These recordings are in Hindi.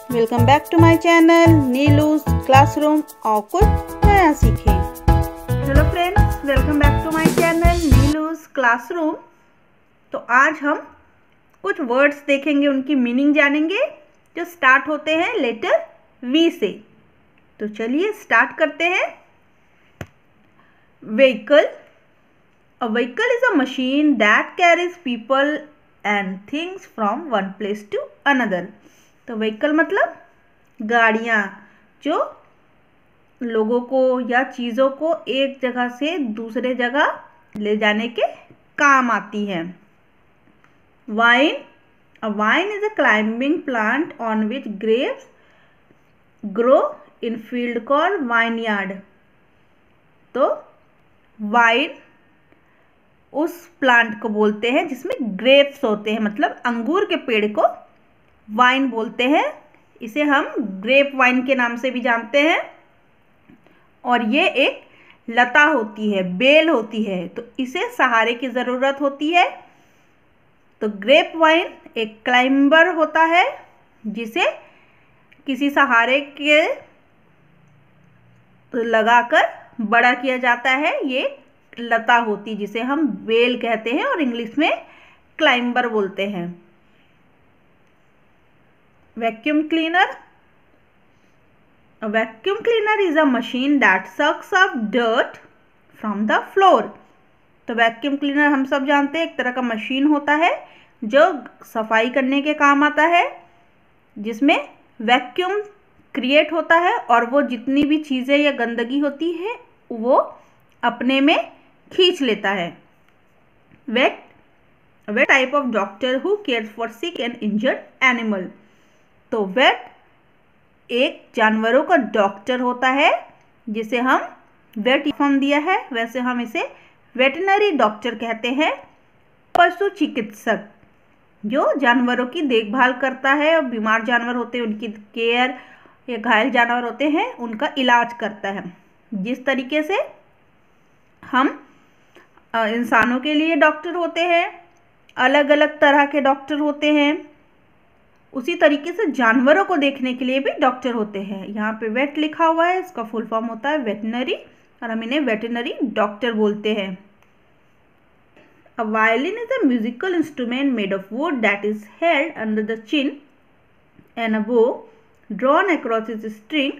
Welcome back to my channel Neelu's classroom और कुछ नया सीखें। Hello friends, welcome back to my channel Neelu's classroom. तो आज हम कुछ वर्ड्स देखेंगे, उनकी मीनिंग जानेंगे जो स्टार्ट होते हैं लेटर वी से। तो चलिए स्टार्ट करते हैं। Vehicle. A vehicle is a machine that carries people and things from one place to another. तो व्हीकल मतलब गाड़ियाँ जो लोगों को या चीज़ों को एक जगह से दूसरे जगह ले जाने के काम आती हैं। Wine. A vine is a climbing plant on which grapes grow in field called vineyard. तो वाइन उस प्लांट को बोलते हैं जिसमें ग्रेप्स होते हैं, मतलब अंगूर के पेड़ को वाइन बोलते हैं। इसे हम ग्रेप वाइन के नाम से भी जानते हैं। और ये एक लता होती है, बेल होती है, तो इसे सहारे की ज़रूरत होती है। तो ग्रेप वाइन एक क्लाइंबर होता है जिसे किसी सहारे के लगाकर बड़ा किया जाता है। ये लता होती जिसे हम बेल कहते हैं और इंग्लिश में क्लाइंबर बोलते हैं। Vacuum cleaner. A vacuum cleaner is a machine that sucks up dirt from the floor. तो वैक्यूम क्लीनर हम सब जानते हैं, एक तरह का मशीन होता है जो सफाई करने के काम आता है, जिसमें वैक्यूम क्रिएट होता है और वो जितनी भी चीज़ें या गंदगी होती है वो अपने में खींच लेता है। Vet type of doctor who cares for sick and injured animal. तो वेट एक जानवरों का डॉक्टर होता है जिसे हम वेट फॉर्म दिया है, वैसे हम इसे वेटनरी डॉक्टर कहते हैं। पशु चिकित्सक जो जानवरों की देखभाल करता है और बीमार जानवर होते हैं उनकी केयर, या घायल जानवर होते हैं उनका इलाज करता है। जिस तरीके से हम इंसानों के लिए डॉक्टर होते हैं, अलग अलग तरह के डॉक्टर होते हैं, उसी तरीके से जानवरों को देखने के लिए भी डॉक्टर होते हैं। यहाँ पे वेट लिखा हुआ है, इसका फुल फॉर्म होता है वेटनरी और हम इन्हें वेटनरी डॉक्टर बोलते हैं। A violin is a musical instrument made of wood that is held under the chin and a bow drawn across its string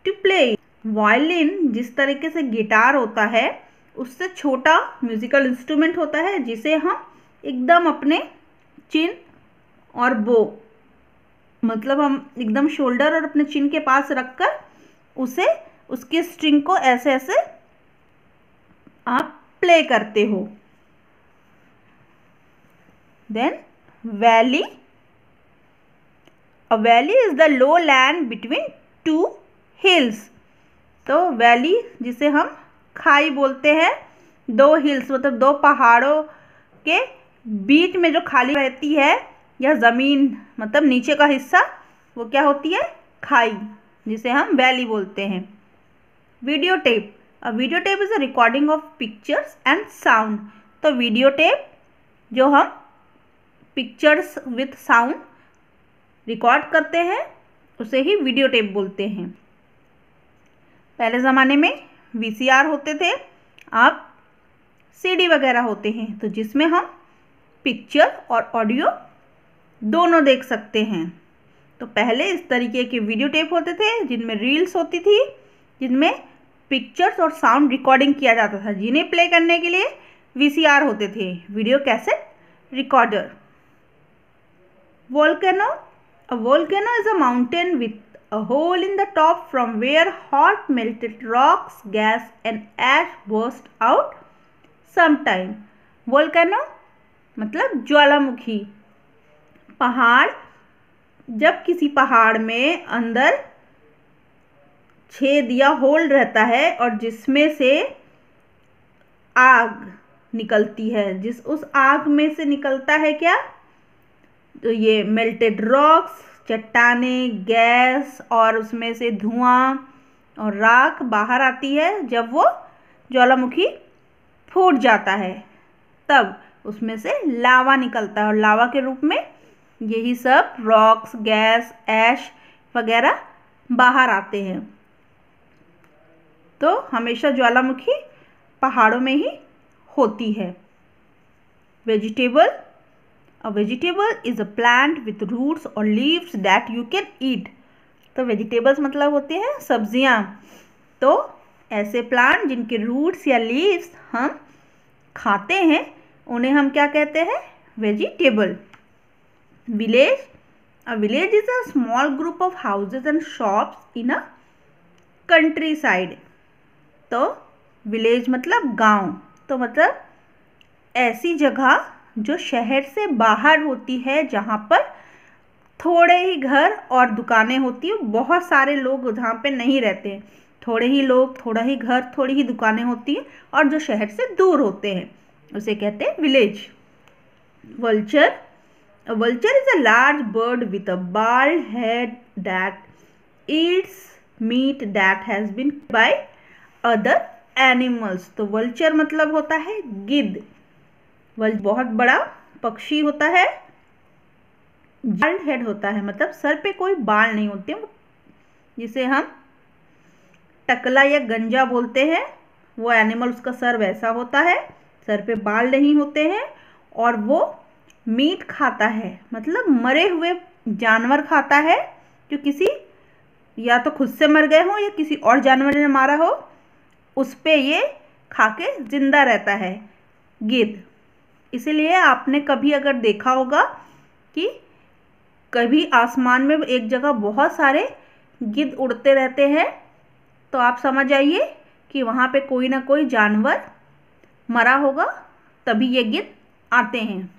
to play it. Violin जिस तरीके से गिटार होता है उससे छोटा म्यूजिकल इंस्ट्रूमेंट होता है जिसे हम एकदम अपने चिन और बो, मतलब हम एकदम शोल्डर और अपने चिन के पास रखकर उसे उसके स्ट्रिंग को ऐसे ऐसे आप प्ले करते हो। Then valley. A valley is the low land between two hills. तो वैली जिसे हम खाई बोलते हैं, दो हिल्स मतलब दो पहाड़ों के बीच में जो खाली रहती है या ज़मीन मतलब नीचे का हिस्सा, वो क्या होती है? खाई, जिसे हम वैली बोलते हैं। Video tape. A video tape is a recording of pictures and sound. तो वीडियो टेप जो हम पिक्चर्स विथ साउंड रिकॉर्ड करते हैं उसे ही वीडियो टेप बोलते हैं। पहले ज़माने में वीसीआर होते थे, अब सीडी वगैरह होते हैं, तो जिसमें हम पिक्चर और ऑडियो दोनों देख सकते हैं। तो पहले इस तरीके के वीडियो टेप होते थे जिनमें रील्स होती थी, जिनमें पिक्चर्स और साउंड रिकॉर्डिंग किया जाता था, जिन्हें प्ले करने के लिए वीसीआर होते थे, video cassette recorder. Volcano. A volcano is a mountain with a hole in the top from where hot melted rocks, gas and ash burst out sometime. Volcano मतलब ज्वालामुखी। पहाड़, जब किसी पहाड़ में अंदर छेद या होल रहता है और जिसमें से आग निकलती है, उस आग में से निकलता है क्या? तो ये मेल्टेड रॉक्स, चट्टाने, गैस और उसमें से धुआं और राख बाहर आती है। जब वो ज्वालामुखी फूट जाता है तब उसमें से लावा निकलता है और लावा के रूप में यही सब रॉक्स, गैस, ऐश वगैरह बाहर आते हैं। तो हमेशा ज्वालामुखी पहाड़ों में ही होती है। Vegetable, a vegetable is a plant with roots और leaves that you can eat. तो वेजिटेबल्स मतलब होते हैं सब्जियां। तो ऐसे प्लांट जिनके रूट्स या लीव्स हम खाते हैं उन्हें हम क्या कहते हैं? Vegetable. Village, a village is a small group of houses and shops in a country side. तो विलेज मतलब गांव, तो मतलब ऐसी जगह जो शहर से बाहर होती है, जहाँ पर थोड़े ही घर और दुकानें होती हैं, बहुत सारे लोग जहाँ पे नहीं रहते हैं, थोड़े ही लोग, थोड़ा ही घर, थोड़ी ही दुकानें होती हैं, और जो शहर से दूर होते हैं उसे कहते हैं village. Vulture, a vulture is a large bird with a bald head that eats meat that has been by other animals। तो वल्चर मतलब होता है गिद्ध। बहुत बड़ा पक्षी होता है, बाल्ड हेड होता है, मतलब सर पे कोई बाल नहीं होते, जिसे हम टकला या गंजा बोलते हैं। वो एनिमल, उसका सर वैसा होता है, सर पे बाल नहीं होते हैं, और वो मीट खाता है, मतलब मरे हुए जानवर खाता है, जो किसी या तो खुद से मर गए हो या किसी और जानवर ने मारा हो, उस पे ये खा के जिंदा रहता है, गिद्ध। इसीलिए आपने कभी अगर देखा होगा कि कभी आसमान में एक जगह बहुत सारे गिद्ध उड़ते रहते हैं, तो आप समझ आइए कि वहाँ पे कोई ना कोई जानवर मरा होगा, तभी ये गिद्ध आते हैं।